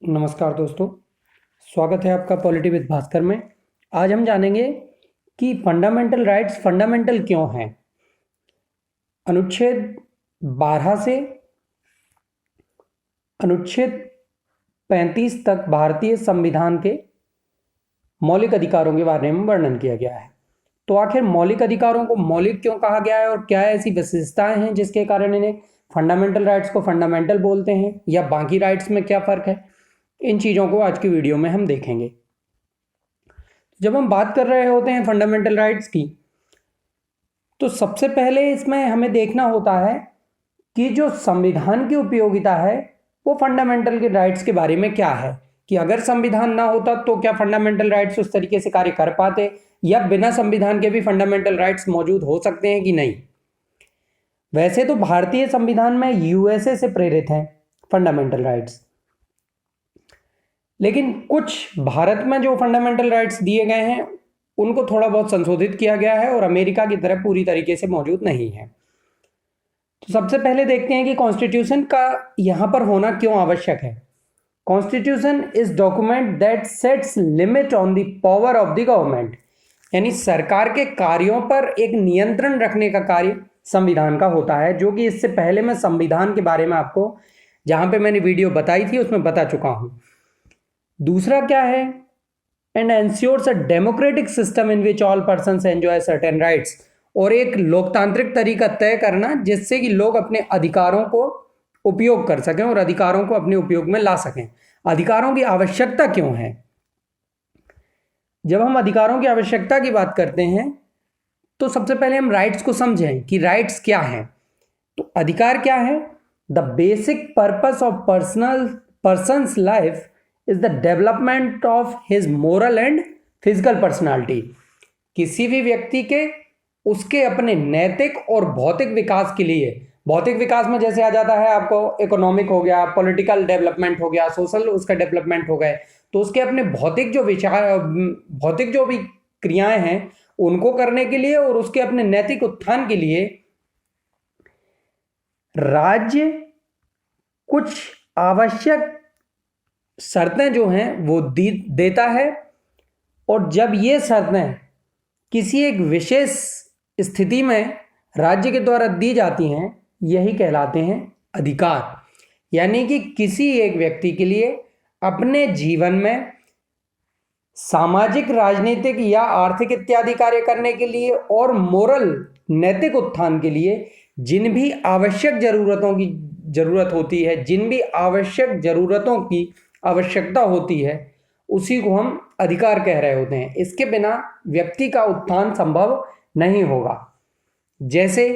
नमस्कार दोस्तों, स्वागत है आपका पॉलिटी विद भास्कर में। आज हम जानेंगे कि फंडामेंटल राइट्स फंडामेंटल क्यों हैं। अनुच्छेद 12 से अनुच्छेद 35 तक भारतीय संविधान के मौलिक अधिकारों के बारे में वर्णन किया गया है। तो आखिर मौलिक अधिकारों को मौलिक क्यों कहा गया है और क्या ऐसी विशेषताएं हैं जिसके कारण इन्हें फंडामेंटल राइट्स को फंडामेंटल बोलते हैं, या बाकी राइट्स में क्या फ़र्क है, इन चीज़ों को आज की वीडियो में हम देखेंगे। जब हम बात कर रहे होते हैं फंडामेंटल राइट्स की, तो सबसे पहले इसमें हमें देखना होता है कि जो संविधान की उपयोगिता है वो फंडामेंटल के राइट्स के बारे में क्या है, कि अगर संविधान ना होता तो क्या फंडामेंटल राइट्स उस तरीके से कार्य कर पाते, या बिना संविधान के भी फंडामेंटल राइट्स मौजूद हो सकते हैं कि नहीं। वैसे तो भारतीय संविधान में यूएसए से प्रेरित हैं फंडामेंटल राइट्स, लेकिन कुछ भारत में जो फंडामेंटल राइट्स दिए गए हैं उनको थोड़ा बहुत संशोधित किया गया है और अमेरिका की तरह पूरी तरीके से मौजूद नहीं है। तो सबसे पहले देखते हैं कि कॉन्स्टिट्यूशन का यहाँ पर होना क्यों आवश्यक है। Constitution is document that sets limit on the power of the government, यानी सरकार के कार्यों पर एक नियंत्रण रखने का कार्य संविधान का होता है, जो कि इससे पहले मैं संविधान के बारे में आपको जहाँ पे मैंने वीडियो बताई थी उसमें बता चुका हूँ। दूसरा क्या है, and ensures a democratic system in which all persons enjoy certain rights, और एक लोकतांत्रिक तरीका तय करना जिससे कि लोग अपने अधिकारों को उपयोग कर सकें और अधिकारों को अपने उपयोग में ला सकें। अधिकारों की आवश्यकता क्यों है? जब हम अधिकारों की आवश्यकता की बात करते हैं तो सबसे पहले हम राइट्स को समझें कि राइट्स क्या हैं। तो अधिकार क्या है? The basic purpose of persons life is the development of his moral and physical personality. किसी भी व्यक्ति के उसके अपने नैतिक और भौतिक विकास के लिए, भौतिक विकास में जैसे आ जाता है आपको इकोनॉमिक हो गया, पॉलिटिकल डेवलपमेंट हो गया, सोशल उसका डेवलपमेंट हो गए, तो उसके अपने भौतिक जो विचार, भौतिक जो भी क्रियाएं हैं उनको करने के लिए और उसके अपने नैतिक उत्थान के लिए राज्य कुछ आवश्यक शर्तें जो हैं वो देता है, और जब ये शर्तें किसी एक विशेष स्थिति में राज्य के द्वारा दी जाती हैं, यही कहलाते हैं अधिकार। यानी कि किसी एक व्यक्ति के लिए अपने जीवन में सामाजिक, राजनीतिक या आर्थिक इत्यादि कार्य करने के लिए और मोरल, नैतिक उत्थान के लिए जिन भी आवश्यक जरूरतों की जरूरत होती है, जिन भी आवश्यक जरूरतों की आवश्यकता होती है, उसी को हम अधिकार कह रहे होते हैं। इसके बिना व्यक्ति का उत्थान संभव नहीं होगा। जैसे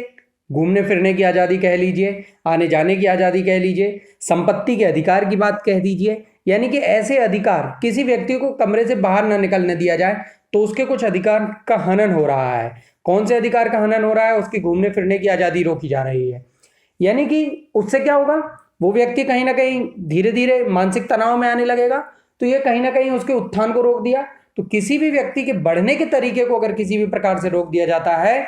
घूमने फिरने की आज़ादी कह लीजिए, आने जाने की आज़ादी कह लीजिए, संपत्ति के अधिकार की बात कह दीजिए, यानी कि ऐसे अधिकार, किसी व्यक्ति को कमरे से बाहर ना निकलने दिया जाए तो उसके कुछ अधिकार का हनन हो रहा है। कौन से अधिकार का हनन हो रहा है? उसकी घूमने फिरने की आज़ादी रोकी जा रही है। यानी कि उससे क्या होगा, वो व्यक्ति कहीं ना कहीं धीरे धीरे मानसिक तनाव में आने लगेगा, तो ये कहीं ना कहीं उसके उत्थान को रोक दिया। तो किसी भी व्यक्ति के बढ़ने के तरीके को अगर किसी भी प्रकार से रोक दिया जाता है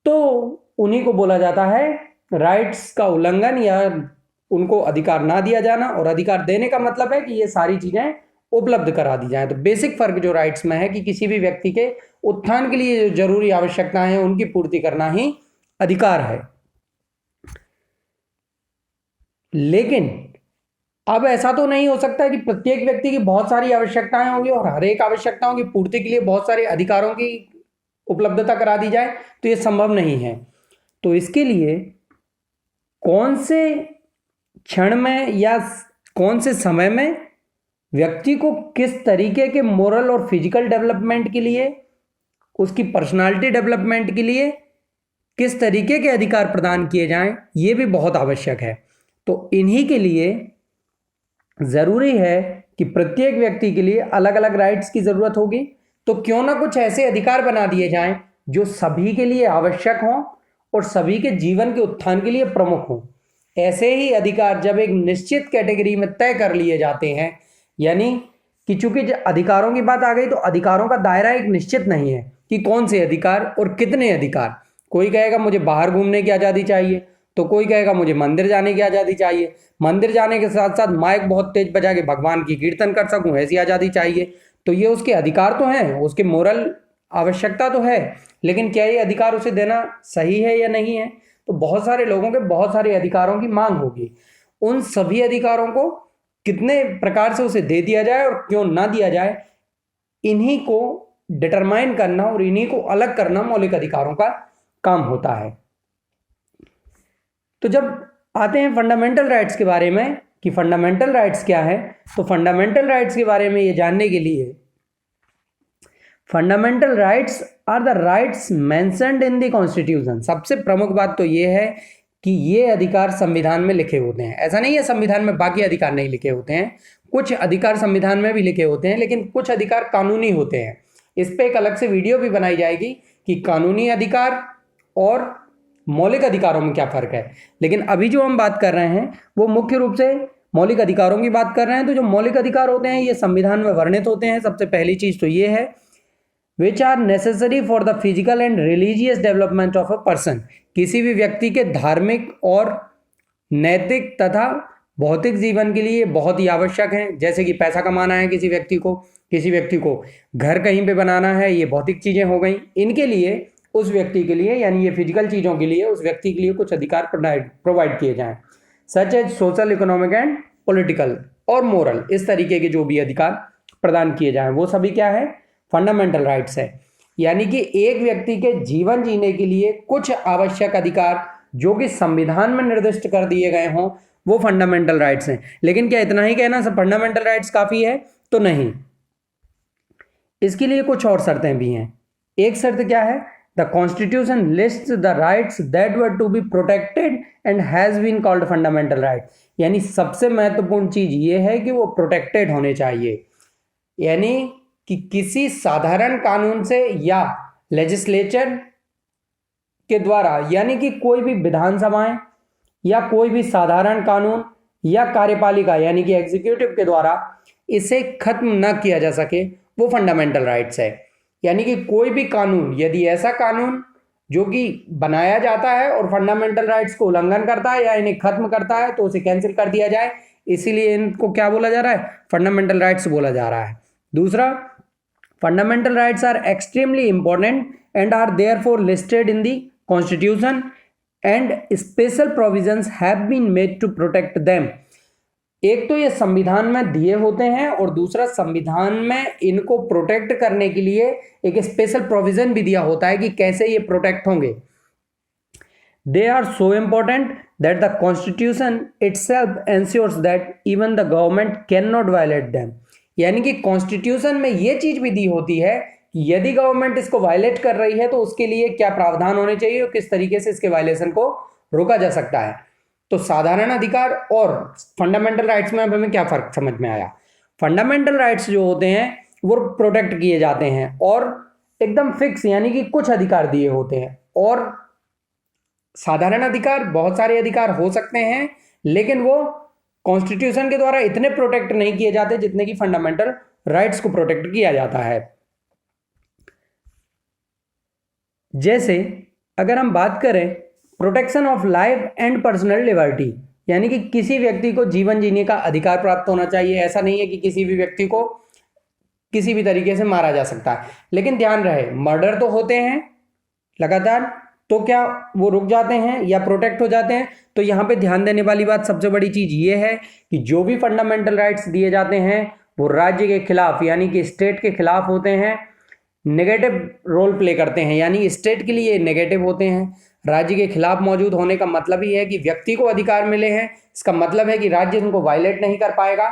तो उन्हीं को बोला जाता है राइट्स का उल्लंघन, या उनको अधिकार ना दिया जाना। और अधिकार देने का मतलब है कि ये सारी चीजें उपलब्ध करा दी जाए। तो बेसिक फर्क जो राइट्स में है कि किसी भी व्यक्ति के उत्थान के लिए जो जरूरी आवश्यकताएं हैं उनकी पूर्ति करना ही अधिकार है। लेकिन अब ऐसा तो नहीं हो सकता कि प्रत्येक व्यक्ति की बहुत सारी आवश्यकताएं होंगी और हर एक आवश्यकताओं की पूर्ति के लिए बहुत सारे अधिकारों की उपलब्धता करा दी जाए, तो ये संभव नहीं है। तो इसके लिए कौन से क्षण में या कौन से समय में व्यक्ति को किस तरीके के मोरल और फिजिकल डेवलपमेंट के लिए, उसकी पर्सनालिटी डेवलपमेंट के लिए किस तरीके के अधिकार प्रदान किए जाएं, ये भी बहुत आवश्यक है। तो इन्हीं के लिए जरूरी है कि प्रत्येक व्यक्ति के लिए अलग अलग राइट्स की जरूरत होगी। तो क्यों ना कुछ ऐसे अधिकार बना दिए जाएं जो सभी के लिए आवश्यक हों और सभी के जीवन के उत्थान के लिए प्रमुख हों। ऐसे ही अधिकार जब एक निश्चित कैटेगरी में तय कर लिए जाते हैं, यानी कि चूंकि अधिकारों की बात आ गई तो अधिकारों का दायरा एक निश्चित नहीं है कि कौन से अधिकार और कितने अधिकार। कोई कहेगा मुझे बाहर घूमने की आज़ादी चाहिए, तो कोई कहेगा मुझे मंदिर जाने की आज़ादी चाहिए, मंदिर जाने के साथ साथ माइक बहुत तेज बजा के भगवान की कीर्तन कर सकूं, ऐसी आज़ादी चाहिए। तो ये उसके अधिकार तो हैं, उसके मोरल आवश्यकता तो है, लेकिन क्या ये अधिकार उसे देना सही है या नहीं है? तो बहुत सारे लोगों के बहुत सारे अधिकारों की मांग होगी। उन सभी अधिकारों को कितने प्रकार से उसे दे दिया जाए और क्यों ना दिया जाए, इन्हीं को डिटरमाइन करना और इन्हीं को अलग करना मौलिक अधिकारों का काम होता है। तो जब आते हैं फंडामेंटल राइट्स के बारे में कि फंडामेंटल राइट्स क्या है, तो फंडामेंटल राइट्स के बारे में ये जानने के लिए fundamental rights are the rights mentioned in the constitution. सबसे प्रमुख बात तो ये है कि ये अधिकार संविधान में लिखे होते हैं। ऐसा नहीं है संविधान में बाकी अधिकार नहीं लिखे होते हैं, कुछ अधिकार संविधान में भी लिखे होते हैं, लेकिन कुछ अधिकार कानूनी होते हैं। इस पे एक अलग से वीडियो भी बनाई जाएगी कि कानूनी अधिकार और मौलिक अधिकारों में क्या फर्क है। लेकिन अभी जो हम बात कर रहे हैं वो मुख्य रूप से मौलिक अधिकारों की बात कर रहे हैं। तो जो मौलिक अधिकार होते हैं ये संविधान में वर्णित होते हैं। सबसे पहली चीज तो ये है which are necessary for the physical and religious development of a person. किसी भी व्यक्ति के धार्मिक और नैतिक तथा भौतिक जीवन के लिए बहुत ही आवश्यक हैं। जैसे कि पैसा कमाना है किसी व्यक्ति को घर कहीं पे बनाना है, ये भौतिक चीजें हो गई। इनके लिए उस व्यक्ति के लिए यानी ये फिजिकल चीजों के लिए उस व्यक्ति के लिए कुछ अधिकार प्रोवाइड किए जाएं, such as social, economic and political और मोरल। इस तरीके के जो भी अधिकार प्रदान किए जाएं वो सभी क्या है, फंडामेंटल राइट्स है। यानी कि एक व्यक्ति के जीवन जीने के लिए कुछ आवश्यक अधिकार जो कि संविधान में निर्दिष्ट कर दिए गए हों वो फंडामेंटल राइट्स हैं। लेकिन क्या इतना ही कहना सब फंडामेंटल राइट्स काफी है? तो नहीं, इसके लिए कुछ और शर्तें भी हैं। एक शर्त क्या है, the constitution lists the rights that were to be protected and has been called fundamental right. यानी सबसे महत्वपूर्ण चीज ये है कि वो प्रोटेक्टेड होने चाहिए, यानी कि किसी साधारण कानून से या लेजिस्लेचर के द्वारा, यानी कि कोई भी विधानसभाएं या कोई भी साधारण कानून या कार्यपालिका यानी कि एग्जीक्यूटिव के द्वारा इसे खत्म न किया जा सके, वो फंडामेंटल राइट्स है। यानी कि कोई भी कानून, यदि ऐसा कानून जो कि बनाया जाता है और फंडामेंटल राइट्स को उल्लंघन करता है या इन्हें खत्म करता है तो उसे कैंसिल कर दिया जाए। इसीलिए इनको क्या बोला जा रहा है, फंडामेंटल राइट्स बोला जा रहा है। दूसरा, fundamental rights are extremely important and are therefore listed in the constitution and special provisions have been made to protect them. एक तो ये संविधान में दिए होते हैं और दूसरा संविधान में इनको प्रोटेक्ट करने के लिए एक स्पेशल प्रोविजन भी दिया होता है कि कैसे ये प्रोटेक्ट होंगे। They are so important that the constitution itself ensures that even the government can not violate them. यानी कि कॉन्स्टिट्यूशन में ये चीज भी दी होती है कि यदि गवर्नमेंट इसको वायलेट कर रही है तो उसके लिए क्या प्रावधान होने चाहिए और किस तरीके से इसके वायलेशन को रोका जा सकता है। तो साधारण अधिकार और फंडामेंटल राइट्स में अब हमें क्या फर्क समझ में आया। फंडामेंटल राइट्स जो होते हैं वो प्रोटेक्ट किए जाते हैं और एकदम फिक्स, यानी कि कुछ अधिकार दिए होते हैं। और साधारण अधिकार, बहुत सारे अधिकार हो सकते हैं लेकिन वो कॉन्स्टिट्यूशन के द्वारा इतने प्रोटेक्ट नहीं किए जाते जितने की फंडामेंटल राइट्स को प्रोटेक्ट किया जाता है। जैसे अगर हम बात करें protection of life and personal liberty, यानी कि किसी व्यक्ति को जीवन जीने का अधिकार प्राप्त होना चाहिए। ऐसा नहीं है कि किसी भी व्यक्ति को किसी भी तरीके से मारा जा सकता है, लेकिन ध्यान रहे मर्डर तो होते हैं लगातार, तो क्या वो रुक जाते हैं या प्रोटेक्ट हो जाते हैं? तो यहाँ पे ध्यान देने वाली बात सबसे बड़ी चीज ये है कि जो भी फंडामेंटल राइट्स दिए जाते हैं वो राज्य के खिलाफ यानी कि स्टेट के खिलाफ होते हैं, नेगेटिव रोल प्ले करते हैं। यानी स्टेट के लिए नेगेटिव होते हैं। राज्य के खिलाफ मौजूद होने का मतलब ही है कि व्यक्ति को अधिकार मिले हैं, इसका मतलब है कि राज्य उनको वायलेट नहीं कर पाएगा।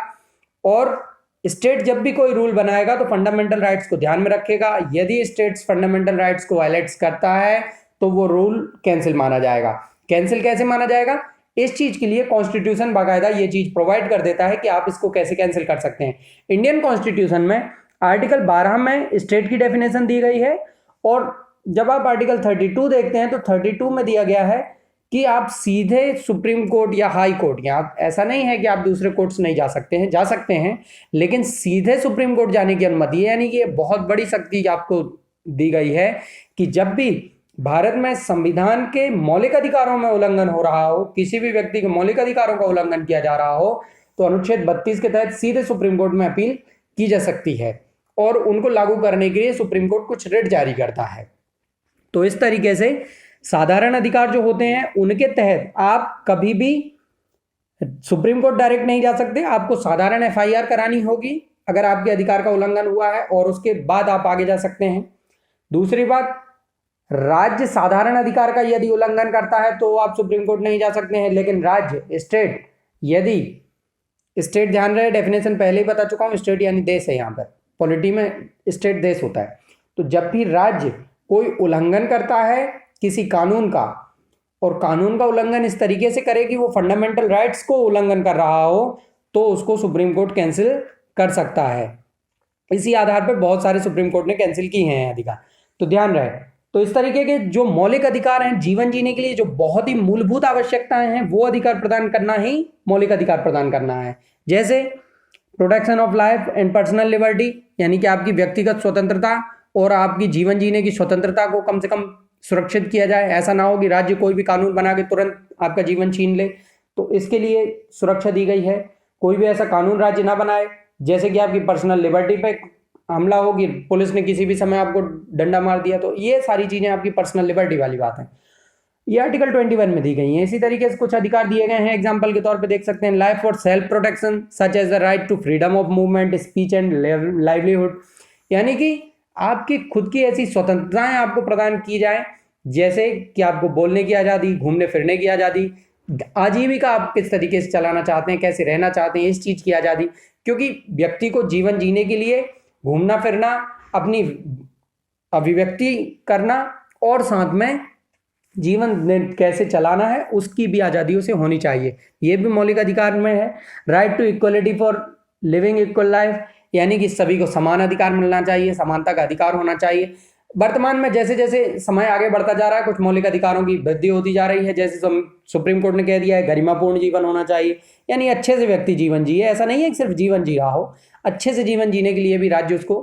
और स्टेट जब भी कोई रूल बनाएगा तो फंडामेंटल राइट्स को ध्यान में रखेगा। यदि स्टेट्स फंडामेंटल राइट्स को वायलेट करता है तो वो रूल कैंसिल माना जाएगा। कैंसिल कैसे माना जाएगा? इस चीज के लिए कॉन्स्टिट्यूशन बाकायदा ये चीज प्रोवाइड कर देता है कि आप इसको कैसे कैंसिल कर सकते हैं। इंडियन कॉन्स्टिट्यूशन में आर्टिकल 12 में स्टेट की डेफिनेशन दी गई है और जब आप आर्टिकल 32 देखते हैं तो 32 में दिया गया है कि आप सीधे सुप्रीम कोर्ट या हाई कोर्ट, या ऐसा नहीं है कि आप दूसरे कोर्ट्स नहीं जा सकते हैं, जा सकते हैं, लेकिन सीधे सुप्रीम कोर्ट जाने की अनुमति है। यानी कि ये बहुत बड़ी शक्ति आपको दी गई है कि जब भी भारत में संविधान के मौलिक अधिकारों में उल्लंघन हो रहा हो, किसी भी व्यक्ति के मौलिक अधिकारों का उल्लंघन किया जा रहा हो, तो अनुच्छेद 32 के तहत सीधे सुप्रीम कोर्ट में अपील की जा सकती है और उनको लागू करने के लिए सुप्रीम कोर्ट कुछ रिट जारी करता है। तो इस तरीके से साधारण अधिकार जो होते हैं उनके तहत आप कभी भी सुप्रीम कोर्ट डायरेक्ट नहीं जा सकते, आपको साधारण एफआईआर करानी होगी अगर आपके अधिकार का उल्लंघन हुआ है, और उसके बाद आप आगे जा सकते हैं। दूसरी बात, राज्य साधारण अधिकार का यदि उल्लंघन करता है तो आप सुप्रीम कोर्ट नहीं जा सकते हैं, लेकिन राज्य स्टेट, यदि स्टेट, ध्यान रहे डेफिनेशन पहले ही बता चुका हूं, स्टेट यानी देश है, यहां पर पॉलिटी में स्टेट देश होता है। तो जब भी राज्य कोई उल्लंघन करता है किसी कानून का, और कानून का उल्लंघन इस तरीके से करे कि वो फंडामेंटल राइट्स को उल्लंघन कर रहा हो, तो उसको सुप्रीम कोर्ट कैंसिल कर सकता है। इसी आधार पर बहुत सारे सुप्रीम कोर्ट ने कैंसिल की हैं अधिकार, तो ध्यान रहे। तो इस तरीके के जो मौलिक अधिकार हैं, जीवन जीने के लिए जो बहुत ही मूलभूत आवश्यकताएं हैं, वो अधिकार प्रदान करना ही मौलिक अधिकार प्रदान करना है। जैसे protection of life and personal liberty, यानी कि आपकी व्यक्तिगत स्वतंत्रता और आपकी जीवन जीने की स्वतंत्रता को कम से कम सुरक्षित किया जाए। ऐसा ना हो कि राज्य कोई भी कानून बना के तुरंत आपका जीवन छीन ले, तो इसके लिए सुरक्षा दी गई है। कोई भी ऐसा कानून राज्य ना बनाए जैसे कि आपकी पर्सनल लिबर्टी पे हमला हो कि पुलिस ने किसी भी समय आपको डंडा मार दिया, तो ये सारी चीजें आपकी पर्सनल लिबर्टी वाली बात है, ये आर्टिकल 21 में दी गई हैं। इसी तरीके से कुछ अधिकार दिए गए हैं, एग्जांपल के तौर पे देख सकते हैं, life for self protection such as the right to freedom of movement, speech and livelihood, यानी कि आपकी खुद की ऐसी स्वतंत्रताएं आपको प्रदान की जाए, जैसे कि आपको बोलने की आज़ादी, घूमने फिरने की आज़ादी, आजीविका आप किस तरीके से चलाना चाहते हैं, कैसे रहना चाहते हैं, इस चीज़ की आज़ादी। क्योंकि व्यक्ति को जीवन जीने के लिए घूमना फिरना, अपनी अभिव्यक्ति करना और साथ में जीवन कैसे चलाना है उसकी भी आज़ादी उसे होनी चाहिए, ये भी मौलिक अधिकार में है। Right to equality for living equal life, यानी कि सभी को समान अधिकार मिलना चाहिए, समानता का अधिकार होना चाहिए। वर्तमान में जैसे जैसे समय आगे बढ़ता जा रहा है, कुछ मौलिक अधिकारों की वृद्धि होती जा रही है, जैसे सुप्रीम कोर्ट ने कह दिया है गरिमापूर्ण जीवन होना चाहिए, यानी अच्छे से व्यक्ति जीवन जिए। ऐसा नहीं है कि सिर्फ जीवन जी रहा हो, अच्छे से जीवन जीने के लिए भी राज्य उसको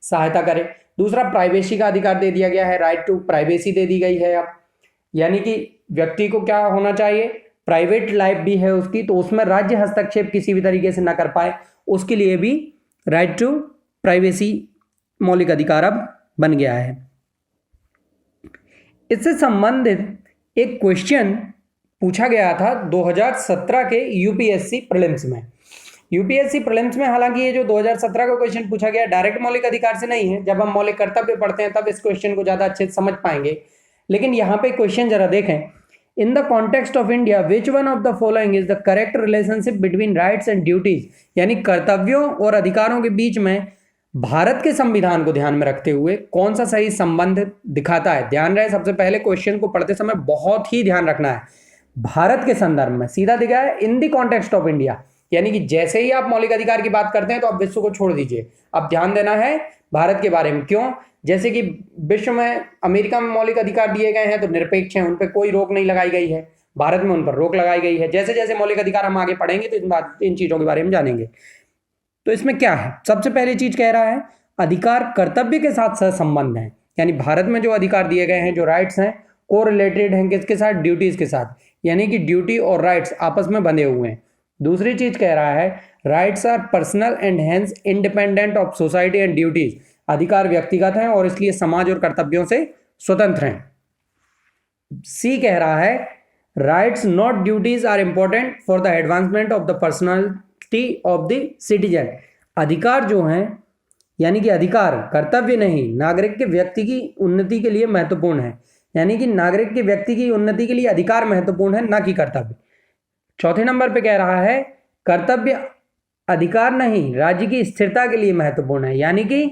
सहायता करे। दूसरा, प्राइवेसी का अधिकार दे दिया गया है, राइट टू प्राइवेसी दे दी गई है अब, यानी कि व्यक्ति को क्या होना चाहिए, प्राइवेट लाइफ भी है उसकी, तो उसमें राज्य हस्तक्षेप किसी भी तरीके से ना कर पाए, उसके लिए भी राइट टू प्राइवेसी मौलिक अधिकार अब बन गया है। इससे संबंधित एक क्वेश्चन पूछा गया था 2017 के यूपीएससी प्रीलिम्स में। यूपीएससी प्रीलिम्स में हालांकि ये जो 2017 का क्वेश्चन पूछा गया डायरेक्ट मौलिक अधिकार से नहीं है, जब हम मौलिक कर्तव्य पढ़ते हैं तब इस क्वेश्चन को ज्यादा अच्छे से समझ पाएंगे। लेकिन यहाँ पे क्वेश्चन जरा देखें, in the context of India which one of the following is the correct relationship between rights and duties, यानी कर्तव्यों और अधिकारों के बीच में भारत के संविधान को ध्यान में रखते हुए कौन सा सही संबंध दिखाता है। ध्यान रहे, सबसे पहले क्वेश्चन को पढ़ते समय बहुत ही ध्यान रखना है, भारत के संदर्भ में सीधा दिखा है in the context of India, यानी कि जैसे ही आप मौलिक अधिकार की बात करते हैं तो आप विश्व को छोड़ दीजिए, अब ध्यान देना है भारत के बारे में। क्यों? जैसे कि विश्व में अमेरिका में मौलिक अधिकार दिए गए हैं तो निरपेक्ष हैं, उन पर कोई रोक नहीं लगाई गई है, भारत में उन पर रोक लगाई गई है। जैसे जैसे मौलिक अधिकार हम आगे पढ़ेंगे तो इन चीजों के बारे में जानेंगे। तो इसमें क्या है, सबसे पहली चीज कह रहा है अधिकार कर्तव्य के साथ सहसंबंध है, यानी भारत में जो अधिकार दिए गए हैं, जो राइट्स हैं, को रिलेटेड हैं किसके साथ, ड्यूटीज के साथ, यानी कि ड्यूटी और राइट्स आपस में बंधे हुए हैं। दूसरी चीज कह रहा है rights are personal and hence independent of society and duties, अधिकार व्यक्तिगत हैं और इसलिए समाज और कर्तव्यों से स्वतंत्र हैं। सी कह रहा है rights not duties are important for the advancement of the personality of the citizen, अधिकार जो हैं यानी कि अधिकार कर्तव्य नहीं, नागरिक के व्यक्ति की उन्नति के लिए महत्वपूर्ण है, यानी कि नागरिक के व्यक्ति की उन्नति के लिए अधिकार महत्वपूर्ण है, ना कि कर्तव्य। चौथे नंबर पे कह रहा है कर्तव्य अधिकार नहीं राज्य की स्थिरता के लिए महत्वपूर्ण है, यानी कि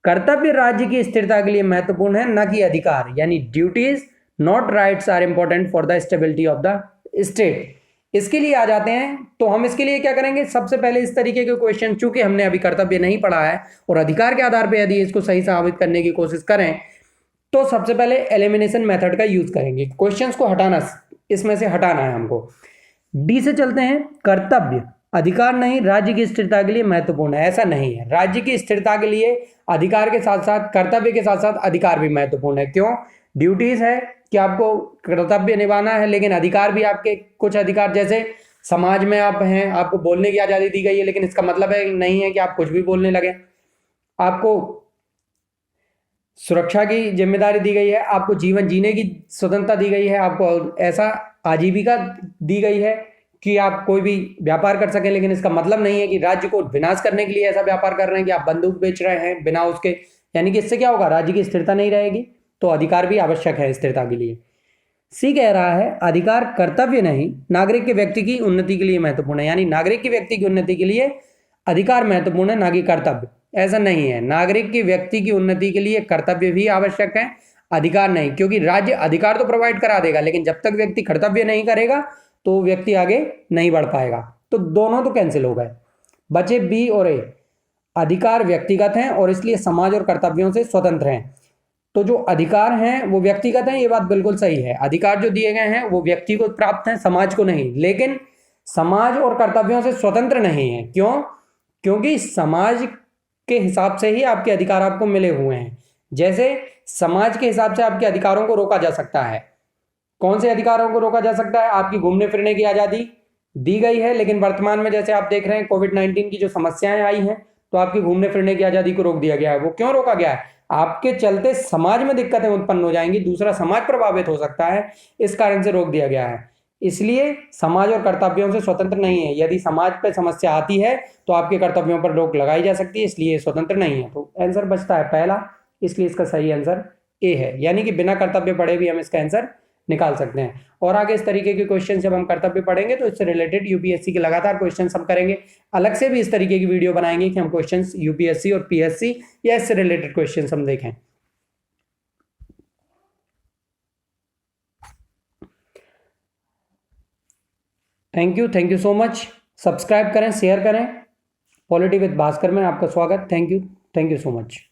कर्तव्य राज्य की स्थिरता के लिए महत्वपूर्ण है, ना कि अधिकार, यानी duties not rights are important for the stability of the state. इसके लिए आ जाते हैं, तो हम इसके लिए क्या करेंगे, सबसे पहले इस तरीके के क्वेश्चन, चूंकि हमने अभी कर्तव्य नहीं पढ़ा है और अधिकार के आधार पर यदि इसको सही साबित करने की कोशिश करें तो सबसे पहले एलिमिनेशन मेथड का यूज करेंगे, क्वेश्चंस को हटाना, इसमें से हटाना है हमको। डी से चलते हैं, कर्तव्य अधिकार नहीं राज्य की स्थिरता के लिए महत्वपूर्ण है, ऐसा नहीं है, राज्य की स्थिरता के लिए अधिकार के साथ साथ कर्तव्य के साथ साथ अधिकार भी महत्वपूर्ण है। क्यों? ड्यूटीज है कि आपको कर्तव्य निभाना है, लेकिन अधिकार भी आपके कुछ अधिकार, जैसे समाज में आप हैं, आपको बोलने की आज़ादी दी गई है, लेकिन इसका मतलब है नहीं है कि आप कुछ भी बोलने लगे। आपको सुरक्षा की जिम्मेदारी दी गई है, आपको जीवन जीने की स्वतंत्रता दी गई है, आपको ऐसा आजीविका दी गई है कि आप कोई भी व्यापार कर सकें, लेकिन इसका मतलब नहीं है कि राज्य को विनाश करने के लिए ऐसा व्यापार कर रहे हैं कि आप बंदूक बेच रहे हैं बिना उसके, यानी कि इससे क्या होगा, राज्य की स्थिरता नहीं रहेगी। तो अधिकार भी आवश्यक है स्थिरता के लिए। सी कह रहा है अधिकार कर्तव्य नहीं, नागरिक के व्यक्ति की उन्नति के लिए महत्वपूर्ण है, यानी नागरिक की व्यक्ति की उन्नति के लिए अधिकार महत्वपूर्ण है, ना कि कर्तव्य। ऐसा नहीं है, नागरिक की व्यक्ति की उन्नति के लिए कर्तव्य भी आवश्यक है, अधिकार नहीं, क्योंकि राज्य अधिकार तो प्रोवाइड करा देगा, लेकिन जब तक व्यक्ति कर्तव्य नहीं करेगा तो व्यक्ति आगे नहीं बढ़ पाएगा। तो दोनों तो कैंसिल हो गए, बचे बी और ए। अधिकार व्यक्तिगत हैं और इसलिए समाज और कर्तव्यों से स्वतंत्र हैं। तो जो अधिकार हैं वो व्यक्तिगत हैं, ये बात बिल्कुल सही है। अधिकार जो दिए गए हैं वो व्यक्ति को प्राप्त हैं, समाज को नहीं। लेकिन समाज और कर्तव्यों से स्वतंत्र नहीं है। क्यों? क्योंकि समाज के हिसाब से ही आपके अधिकार आपको मिले हुए हैं। जैसे समाज के हिसाब से आपके अधिकारों को रोका जा सकता है। कौन से अधिकारों को रोका जा सकता है? आपकी घूमने फिरने की आज़ादी दी गई है, लेकिन वर्तमान में जैसे आप देख रहे हैं कोविड-19 की जो समस्याएं आई हैं, तो आपकी घूमने फिरने की आज़ादी को रोक दिया गया है। वो क्यों रोका गया है? आपके चलते समाज में दिक्कतें उत्पन्न हो जाएंगी, दूसरा समाज प्रभावित हो सकता है, इस कारण से रोक दिया गया है। इसलिए समाज और कर्तव्यों से स्वतंत्र नहीं है। यदि समाज पे समस्या आती है तो आपके कर्तव्यों पर रोक लगाई जा सकती है, इसलिए स्वतंत्र नहीं है। तो आंसर बचता है पहला, इसलिए इसका सही आंसर ए है, यानी कि बिना कर्तव्य पढ़े भी हम इसका आंसर निकाल सकते हैं। और आगे इस तरीके के क्वेश्चन जब हम कर्तव्य पढ़ेंगे तो इससे रिलेटेड यूपीएससी के लगातार क्वेश्चन हम करेंगे। अलग से भी इस तरीके की वीडियो बनाएंगे कि हम क्वेश्चन यूपीएससी और पीएससी या इससे रिलेटेड क्वेश्चन हम देखें। Thank you so much. Subscribe करें, शेयर करें। पॉलिटी विद भास्कर में आपका स्वागत। Thank you so much.